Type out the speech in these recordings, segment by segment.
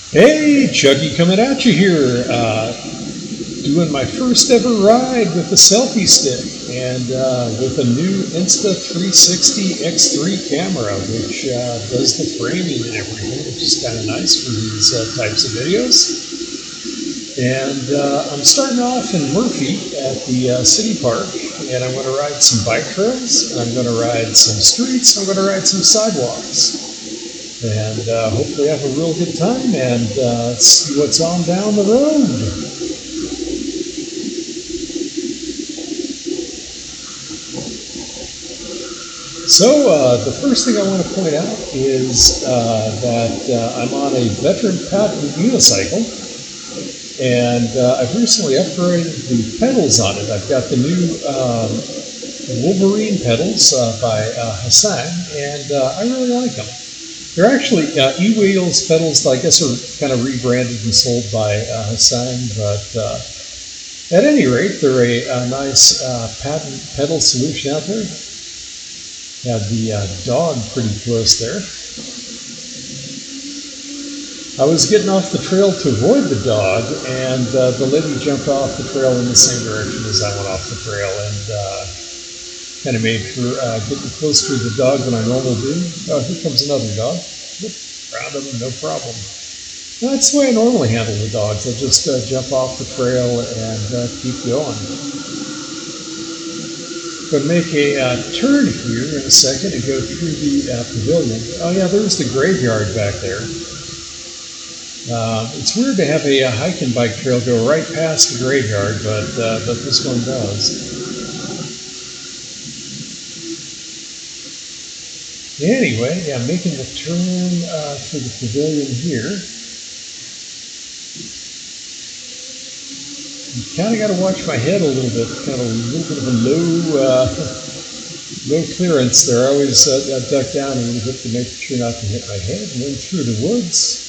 Hey, Chuggy coming at you here, doing my first ever ride with the selfie stick and with a new Insta360 X3 camera, which does the framing and everything, which is kind of nice for these types of videos. And I'm starting off in Murphy at the city park, and I'm going to ride some bike trails, I'm going to ride some streets, I'm going to ride some sidewalks. And hopefully have a real good time and see what's on down the road. So the first thing I want to point out is that I'm on a Veteran Patton unicycle, and I've recently upgraded the pedals on it. I've got the new Wolverine pedals by Hassan, and I really like them. They're actually e-wheels pedals that I guess are kind of rebranded and sold by Hassan, but at any rate, they're a nice patent pedal solution out there. Have the dog pretty close there. I was getting off the trail to avoid the dog, and the lady jumped off the trail in the same direction as I went off the trail, and kind of made for getting closer to the dog than I normally do. Oh, here comes another dog. Whoop, around him, no problem. That's the way I normally handle the dogs. I just jump off the trail and keep going. Going to make a turn here in a second and go through the pavilion. Oh yeah, there's the graveyard back there. It's weird to have a hiking bike trail go right past the graveyard, but this one does. Anyway, yeah, making the turn for the pavilion here. You kind of got to watch my head a little bit, kind of a little bit of a low clearance there. I always duck down a little bit to make sure not to hit my head, and then through the woods.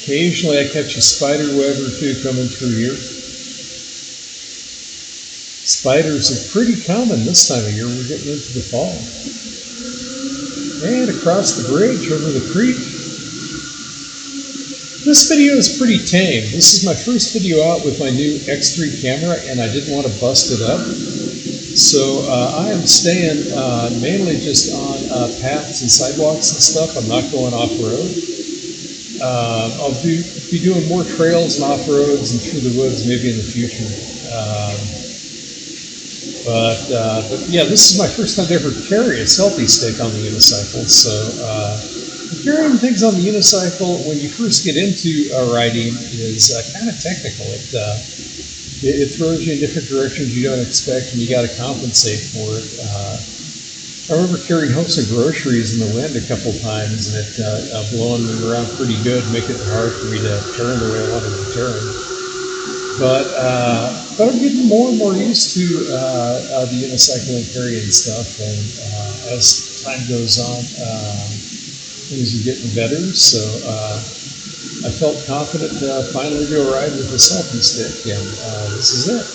Occasionally I catch a spider web or two coming through here. Spiders are pretty common this time of year. We're getting into the fall. And across the bridge over the creek. This video is pretty tame. This is my first video out with my new X3 camera, and I didn't want to bust it up. So I am staying mainly just on paths and sidewalks and stuff. I'm not going off-road. I'll be doing more trails and off-roads and through the woods maybe in the future. But yeah, this is my first time to ever carry a selfie stick on the unicycle. So carrying things on the unicycle when you first get into riding is kind of technical. It throws you in different directions you don't expect, and you got to compensate for it. I remember carrying home some groceries in the wind a couple times, and it blowing me around pretty good, making it hard for me to turn the way I wanted to turn. But I'm getting more and more used to the unicycle and carrying stuff, and as time goes on, things are getting better. So I felt confident to finally go ride with a selfie stick, and this is it.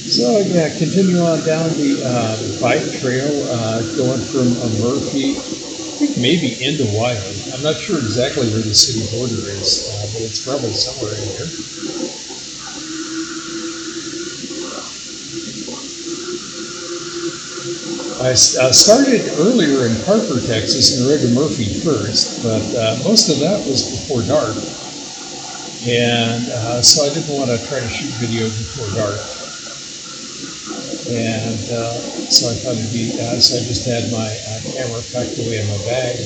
So yeah, continue on down the bike trail, going from Murphy, I think maybe into Wylie. I'm not sure exactly where the city border is, but it's probably somewhere in here. I started earlier in Parker, Texas, and rode to Murphy first, but most of that was before dark, and so I didn't want to try to shoot video before dark. And so I thought it'd be, so I just had my camera packed away in my bag.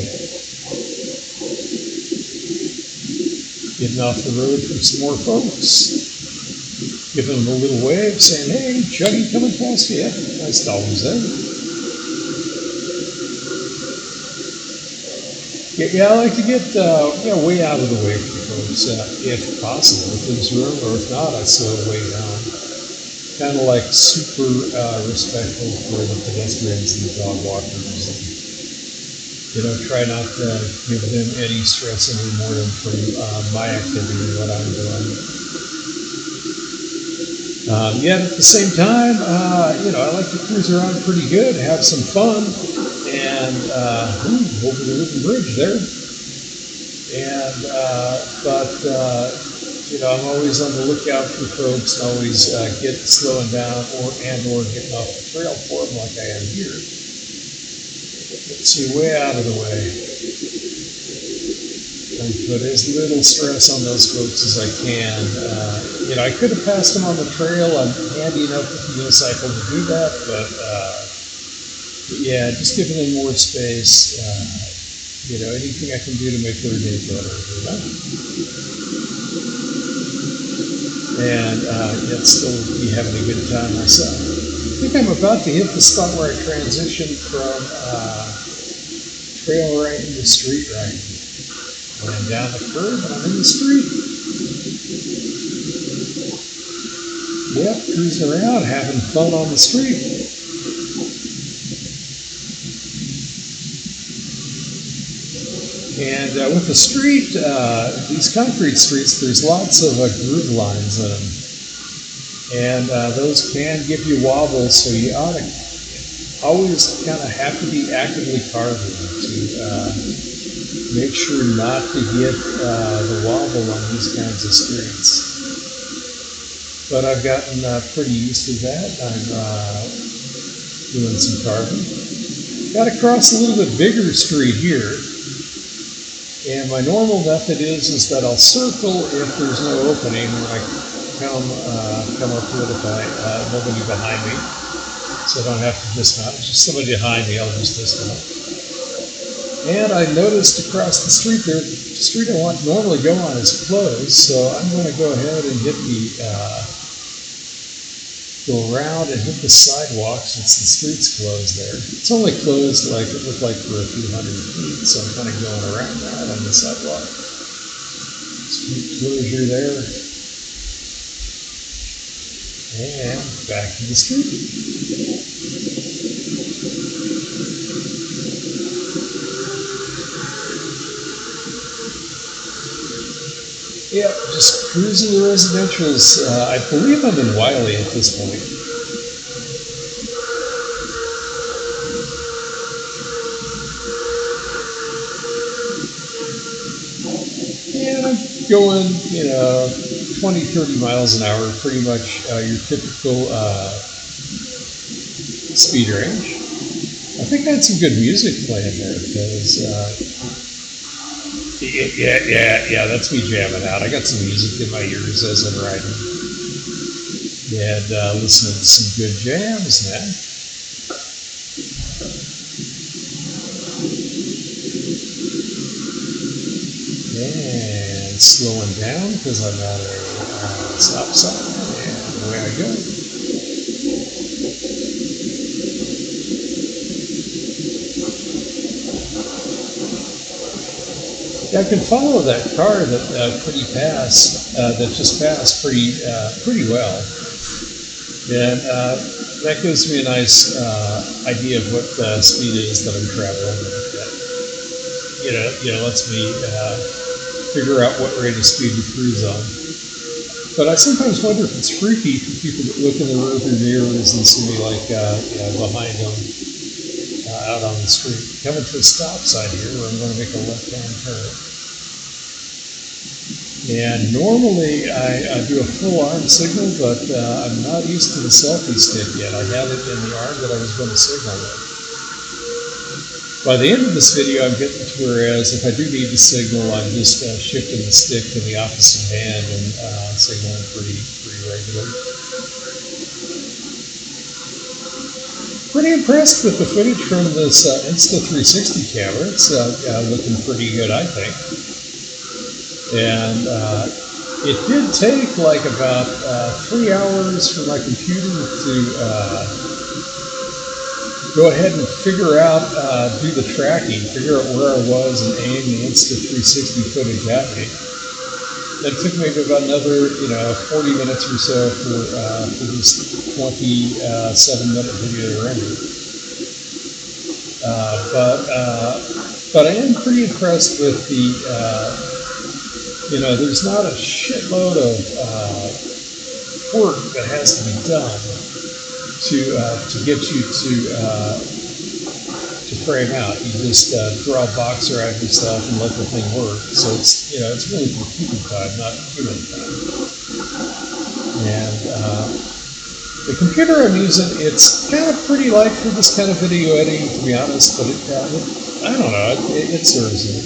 Getting off the road for some more folks. Giving them a little wave, saying, hey, Chuggy coming past you. Yeah, nice dollars there. Yeah, I like to get way out of the way for folks, if possible, if there's room, or if not, I slow way down. Kind of like super respectful for the pedestrians and the dog walkers, and try not to give them any stress any more than from my activity and what I'm doing. Yet at the same time, I like to cruise around pretty good, have some fun, and over the wooden bridge there. And I'm always on the lookout for folks, and always slowing down or getting off the trail for them, like I am here. Let's see, way out of the way. And put as little stress on those folks as I can. I could have passed them on the trail. I'm handy enough with the unicycle to do that, but yeah, just giving them more space. Anything I can do to make their day better, and yet still be having a good time myself. I think I'm about to hit the spot where I transitioned from trail riding to street riding. Going down the curb and I'm in the street. Yep, cruising around, having fun on the street. And with the street, these concrete streets, there's lots of groove lines in them. And those can give you wobbles, so you ought to always kind of have to be actively carving to make sure not to get the wobble on these kinds of streets. But I've gotten pretty used to that. I'm doing some carving. Got to cross a little bit bigger street here. And my normal method is that I'll circle if there's no opening when I come up to it if nobody behind me. So I don't have to dismount. If just somebody behind me, I'll just dismount. And I noticed across the street there, the street I normally go on is closed, so I'm going to go ahead and go around and hit the sidewalk since the street's closed there. It's only closed it looked like for a few hundred feet, so I'm kind of going around that on the sidewalk. Street closure there. And back to the street. Yep, just cruising the residentials. I believe I'm in Wiley at this point. And I'm going, 20, 30 miles an hour, pretty much your typical speed range. I think I had some good music playing there because yeah, that's me jamming out. I got some music in my ears as I'm riding. And listening to some good jams, man. And slowing down because I'm at a stop sign. And away I go. Yeah, I can follow that car that just passed pretty well, and that gives me a nice idea of what the speed is that I'm traveling with. That lets me figure out what rate of speed to cruise on. But I sometimes wonder if it's freaky for people that look in the rearview mirrors and see me behind them. Out on the street, coming to a stop sign here where I'm going to make a left-hand turn. And normally I do a full arm signal, but I'm not used to the selfie stick yet. I had it in the arm that I was going to signal with. By the end of this video, I'm getting to whereas if I do need to signal, I'm just shifting the stick to the opposite hand and signaling pretty regularly. Pretty impressed with the footage from this Insta360 camera. It's looking pretty good, I think. And it did take about 3 hours for my computer to go ahead and figure out, do the tracking, figure out where I was and aim the Insta360 footage at me. That took maybe about another, 40 minutes or so for this 27-minute video to render. But I am pretty impressed with the, there's not a shitload of work that has to be done to get you to frame out. You just draw a box around your stuff and let the thing work. So it's it's really computer time, not human time. And the computer I'm using, it's kind of pretty light for this kind of video editing, to be honest. But I don't know, it serves me.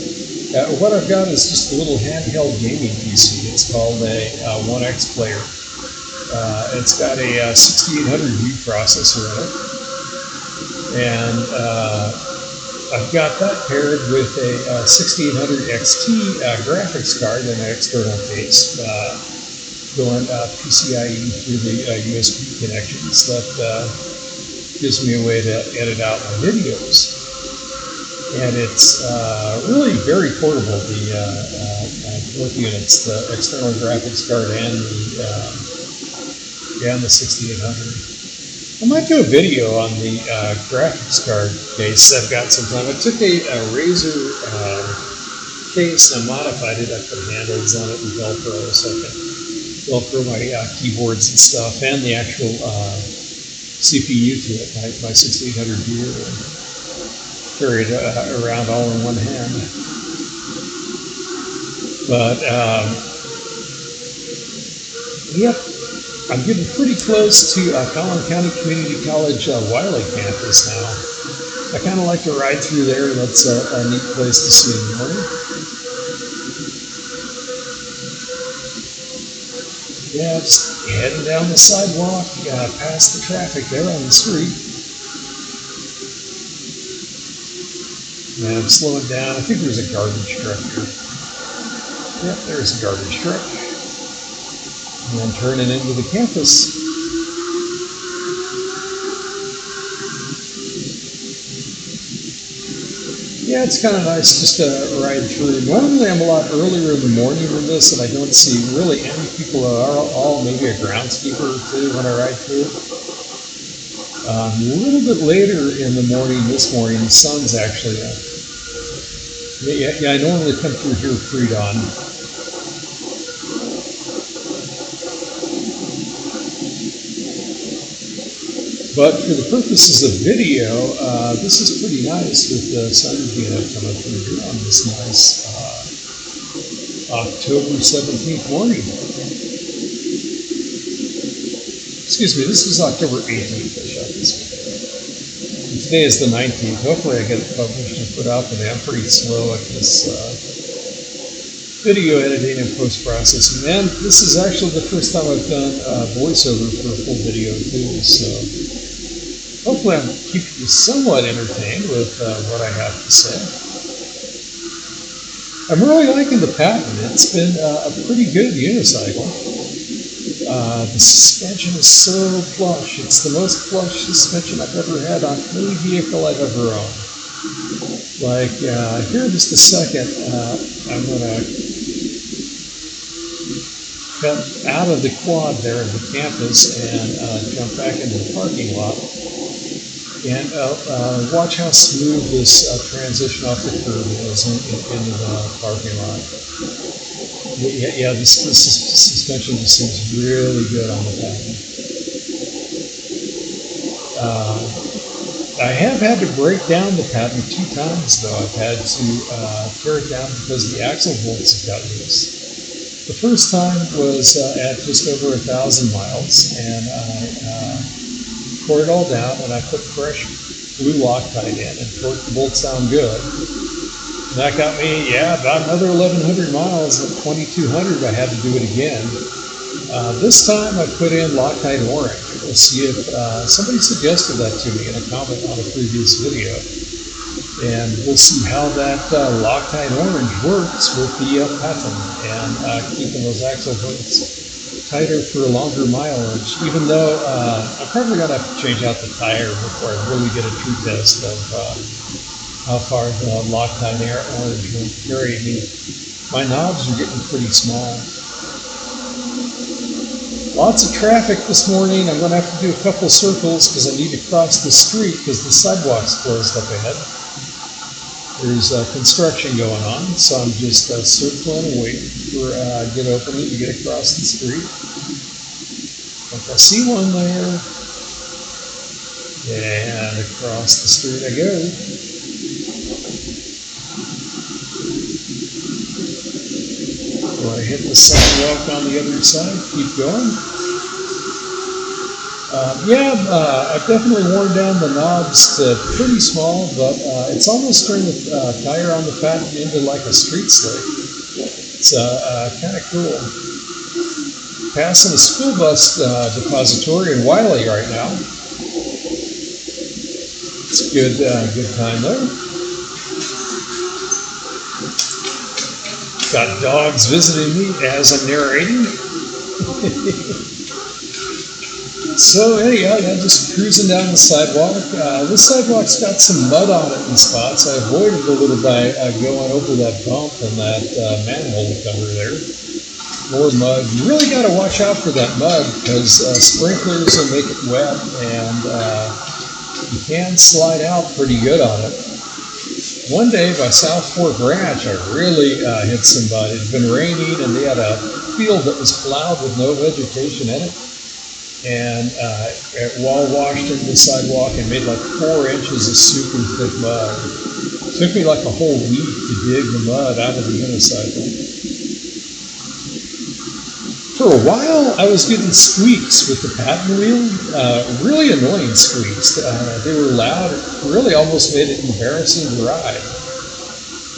What I've got is just a little handheld gaming PC. It's called a 1X player. It's got a 6800U processor in it. And I've got that paired with a 6800 XT graphics card in an external case, going PCIe through the USB connections. That gives me a way to edit out my videos. And it's really very portable, both units, the external graphics card and the 6800. I might do a video on the graphics card case I've got sometime. I took a Razer case and I modified it. I put handles on it and Velcro so I can Velcro my keyboards and stuff and the actual CPU to it, my 6800 gear, and carry it around all in one hand. But yep. I'm getting pretty close to Collin County Community College Wiley campus now. I kind of like to ride through there. That's a neat place to see in the morning. Yeah, just heading down the sidewalk, past the traffic there on the street. And I'm slowing down. I think there's a garbage truck here. Yep, there's a garbage truck. And then turning into the campus. Yeah, it's kind of nice just to ride through. Normally I'm a lot earlier in the morning than this, and I don't see really any people at all, maybe a groundskeeper or two when I ride through. A little bit later in the morning this morning, the sun's actually up. Yeah, I normally come through here pre-dawn. But for the purposes of video, this is pretty nice with the sun being coming through here on this nice October 17th morning. Excuse me, this is October 18th I shot this one. Today is the 19th. Hopefully I get it published and put out today. I'm pretty slow at this video editing and post-processing. And this is actually the first time I've done voiceover for a full video too, so hopefully I'm keeping you somewhat entertained with what I have to say. I'm really liking the Patton. It's been a pretty good unicycle. The suspension is so plush. It's the most plush suspension I've ever had on any vehicle I've ever owned. Like, here in just a second, I'm going to cut out of the quad there at the campus and jump back into the parking lot. And watch how smooth this transition off the curb is into the parking lot. Yeah, this suspension just seems really good on the Patton. I have had to break down the Patton 2 times, though. I've had to tear it down because the axle bolts have got loose. The first time was at just over 1,000 miles, and I tore it all down, and I put fresh blue Loctite in and torqued the bolts down good. And that got me, about another 1,100 miles. At 2,200, I had to do it again. This time I put in Loctite Orange. We'll see if somebody suggested that to me in a comment on a previous video. And we'll see how that Loctite Orange works with the Patton and keeping those axle bolts tighter for longer mileage, even though I'm probably going to have to change out the tire before I really get a true test of how far the Loctite Orange will carry me. My knobs are getting pretty small. Lots of traffic this morning. I'm going to have to do a couple circles because I need to cross the street because the sidewalk's closed up ahead. There's construction going on, so I'm just circling and waiting for a good opening to get across the street. If I see one there, and across the street I go. Before I hit the sidewalk on the other side, keep going. I've definitely worn down the knobs to pretty small, but it's almost turned the tire on the Patton into like a street slick. It's kind of cool. Passing a school bus depository in Wiley right now. It's a good time there. Got dogs visiting me as I'm narrating. So anyhow, just cruising down the sidewalk. This sidewalk's got some mud on it in spots. I avoided a little by going over that bump and that manhole cover there. More mud. You really got to watch out for that mud because sprinklers will make it wet and you can slide out pretty good on it. One day by South Fork Ranch, I really hit somebody. It had been raining and they had a field that was plowed with no vegetation in it. And it wall washed into the sidewalk and made like 4 inches of super thick mud. It took me like a whole week to dig the mud out of the unicycle. For a while, I was getting squeaks with the Patton wheel, really annoying squeaks. They were loud, it really almost made it embarrassing to ride.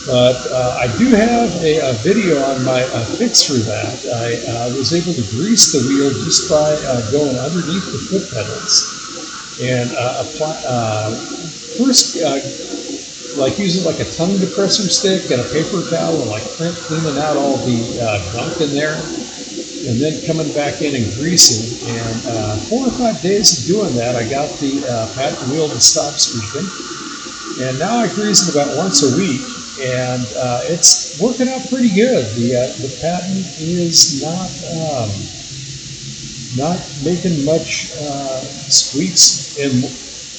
But I do have a video on my fix for that. I was able to grease the wheel just by going underneath the foot pedals and first like using like a tongue depressor stick and a paper towel and like cleaning out all the gunk in there. And then coming back in and greasing. And 4 or 5 days of doing that, I got the Patton wheel to stop squeaking. And now I grease it about once a week, and it's working out pretty good. The Patton is not making much squeaks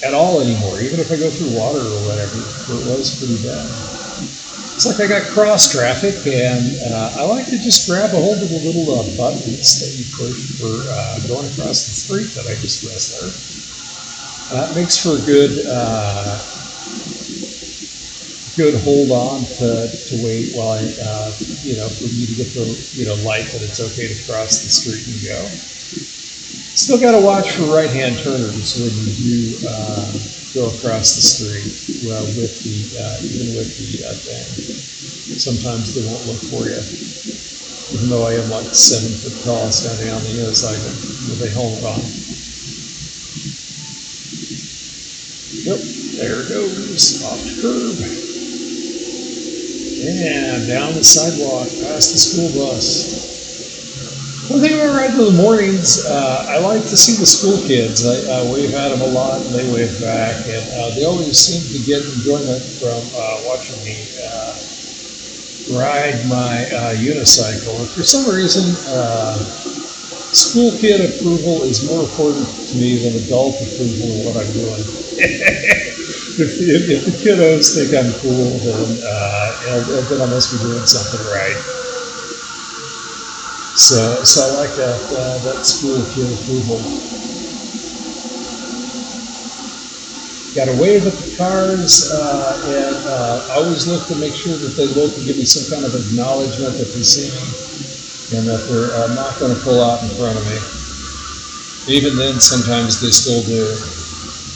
at all anymore, even if I go through water or whatever. It was pretty bad. It's like I got cross traffic, and I like to just grab a hold of the little buttons that you push for going across the street that I just pressed there. That makes for a good hold on to wait while for me to get the light that it's okay to cross the street and go. Still got to watch for right-hand turners when you do go across the street. Well, even with the thing, sometimes they won't look for you. Even though I am like 7 foot tall, standing on the unicycle with a helmet on. Yep, there it goes, off the curb, and down the sidewalk past the school bus. One thing about riding in the mornings, I like to see the school kids. I wave at them a lot, and they wave back, and they always seem to get enjoyment from watching me ride my unicycle. And for some reason, school kid approval is more important to me than adult approval of what I'm doing. If the kiddos think I'm cool, then I must be doing something right. So I like that school kid approval. Got to wave at the cars, and I always look to make sure that they look and give me some kind of acknowledgement that they see me and that they're not going to pull out in front of me. Even then, sometimes they still do.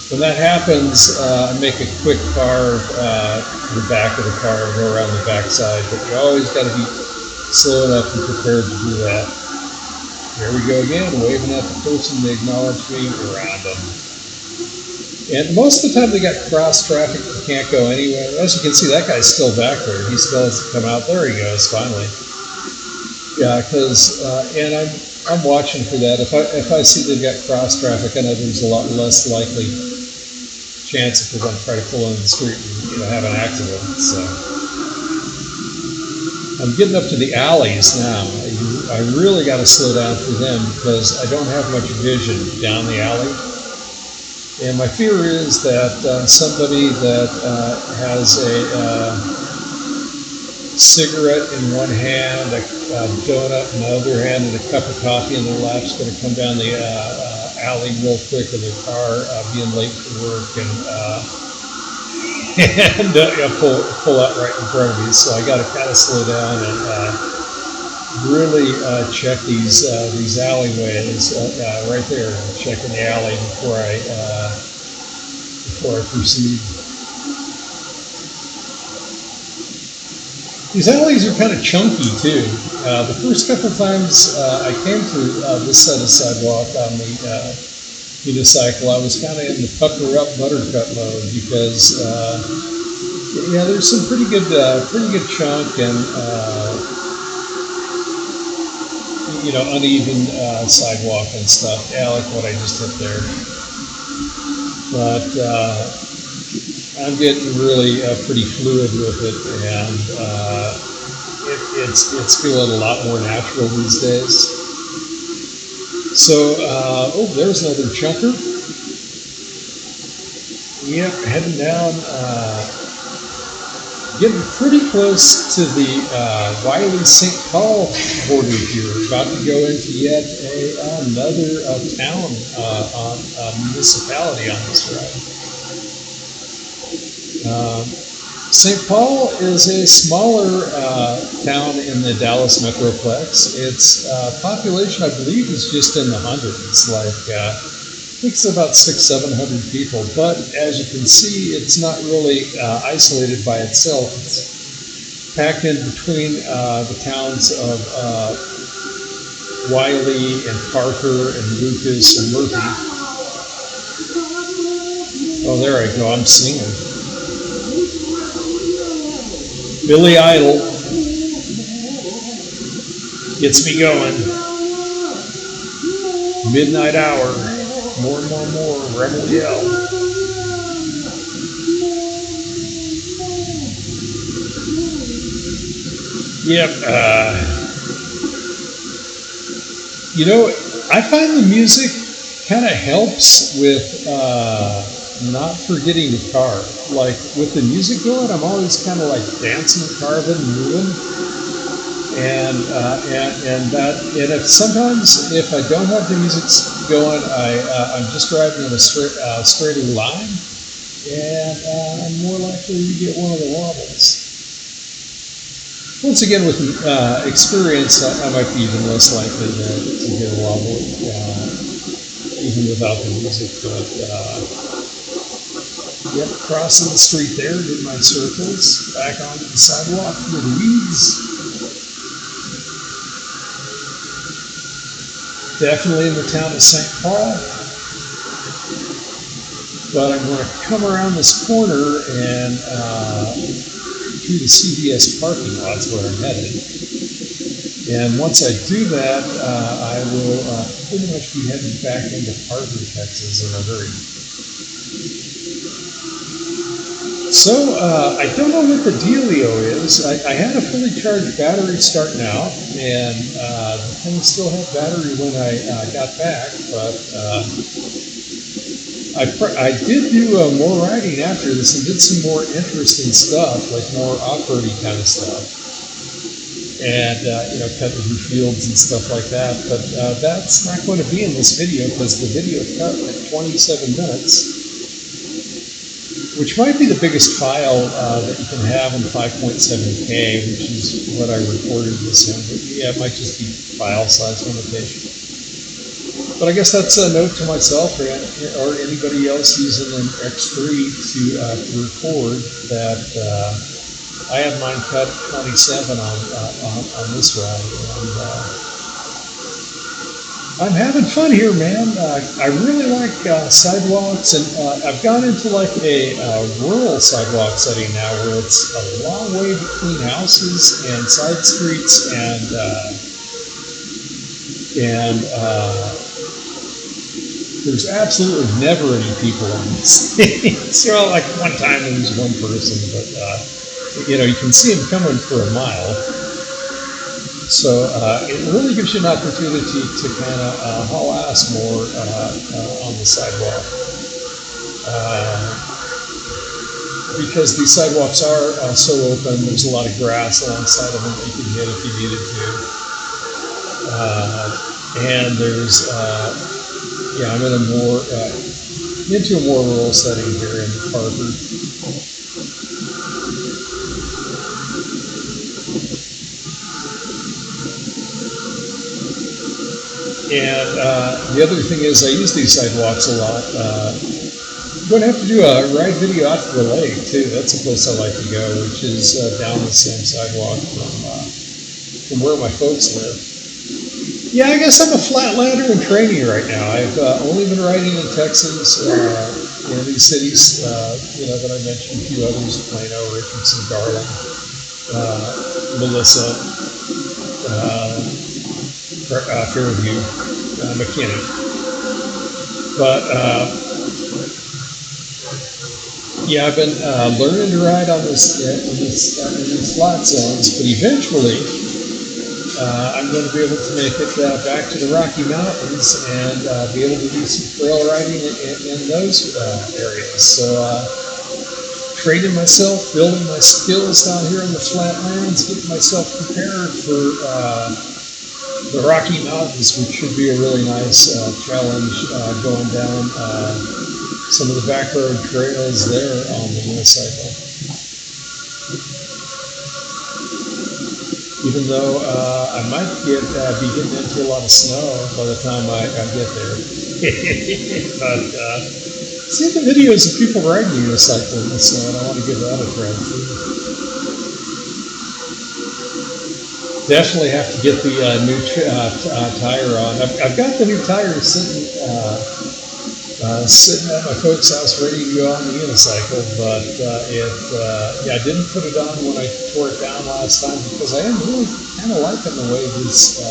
When that happens, I make a quick carve to the back of the car and go around the backside, but you always got to be slow enough and prepared to do that. Here we go again, waving at the person to acknowledge me around them. And most of the time they got cross traffic, you can't go anywhere. As you can see, that guy's still back there. He still has to come out. There he goes, finally. Yeah, because, and I'm watching for that. If I see they've got cross traffic, I know there's a lot less likely chance that they're going to try to pull into the street and have an accident. So I'm getting up to the alleys now. I really got to slow down for them because I don't have much vision down the alley. And my fear is that somebody that has a cigarette in one hand, a donut in the other hand, and a cup of coffee in their lap is going to come down the alley real quick in their car, being late for work, and pull out right in front of me. So I got to kind of slow down and really check these alleyways right there. Check in the alley before I proceed. These alleys are kind of chunky too. The first couple times I came to this set of sidewalk on the unicycle, I was kind of in the pucker up buttercut mode because yeah, there's some pretty good chunk and you know, uneven sidewalk and stuff. Yeah, like what I just hit there. But I'm getting really pretty fluid with it, and it's feeling a lot more natural these days. So, oh, there's another chunker. Yep, heading down, getting pretty close to the Wiley St. Paul border here. About to go into yet another town municipality on this ride. St. Paul is a smaller town in the Dallas Metroplex. Its population, I believe, is just in the hundreds. Like, I think it's about 600-700 people. But as you can see, it's not really isolated by itself. It's packed in between the towns of Wiley and Parker and Lucas and Murphy. Oh, there I go. I'm singing. Billy Idol gets me going. Midnight hour. More, rebel yell. Yep. You know, I find the music kind of helps with not forgetting to carve. Like with the music going, I'm always kind of like dancing, carving, moving, and if sometimes if I don't have the music going, I'm just driving in a straighter line, and I'm more likely to get one of the wobbles. Once again, with experience, I might be even less likely to get a wobble, even without the music. But yep, crossing the street there, did my circles, back onto the sidewalk through the weeds. Definitely in the town of St. Paul. But I'm going to come around this corner and through the CVS parking lot's where I'm headed. And once I do that, I will pretty much be heading back into Parker, Texas in a hurry. So, I don't know what the dealio is. I had a fully charged battery starting out, and the thing still had battery when I got back, but I did do more riding after this and did some more interesting stuff, like more off-roady kind of stuff. And, you know, cutting through fields and stuff like that. But that's not going to be in this video because the video cut at 27 minutes. Which might be the biggest file that you can have in 5.7K, which is what I recorded this in. But yeah, it might just be file size limitation. But I guess that's a note to myself or anybody else using an X3 to record that I have mine cut at 27 on this ride. And, I'm having fun here, man. I really like sidewalks, and I've gone into like a rural sidewalk setting now where it's a long way between houses and side streets, and there's absolutely never any people on these things. Well, like one time there was one person, but you know, you can see them coming for a mile. So it really gives you an opportunity to kind of haul ass more on the sidewalk. Because these sidewalks are so open, there's a lot of grass alongside of them that you can hit if you needed to. And there's, yeah, I'm in into a more rural setting here in Parker. And the other thing is I use these sidewalks a lot. I'm going to have to do a ride video out to the lake too. That's a place I like to go, which is down the same sidewalk from where my folks live. Yeah, I guess I'm a flatlander and training right now. I've only been riding in Texas, these cities, that I mentioned, a few others, Plano, Richardson, Garland, Melissa, Fairview, McKinney. But yeah, I've been learning to ride on in these flat zones, but eventually I'm going to be able to make it back to the Rocky Mountains and be able to do some trail riding in those areas. So training myself, building my skills down here in the flatlands, getting myself prepared for the Rocky Mountains, which should be a really nice challenge going down some of the back road trails there on the unicycle. Even though I might be getting into a lot of snow by the time I get there. But see the videos of people riding unicycle in the snow, and I want to give that a try too. Definitely have to get the new tire on. I've got the new tire sitting at my folks' house ready to go on the unicycle, but I didn't put it on when I tore it down last time because I am really kind of liking the way this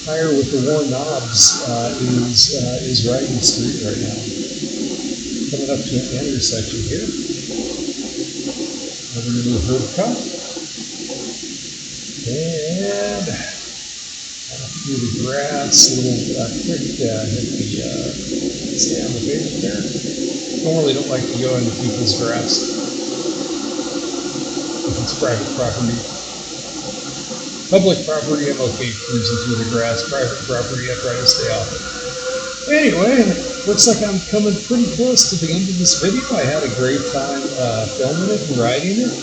tire with the worn knobs is riding the street right now. Coming up to an intersection here. Another little herb cut. And through the grass, a little quick hit the stay on the pavement there. Normally don't like to go into people's grass if it's private property. Public property, I'm okay cruising through the grass. Private property, I try to stay off it. Anyway, looks like I'm coming pretty close to the end of this video. I had a great time filming it and riding it.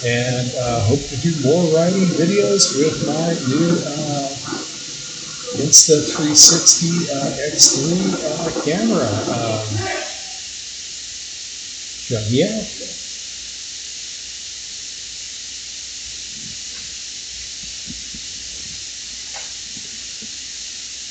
And hope to do more riding videos with my new Insta360 X3 camera. Check me out.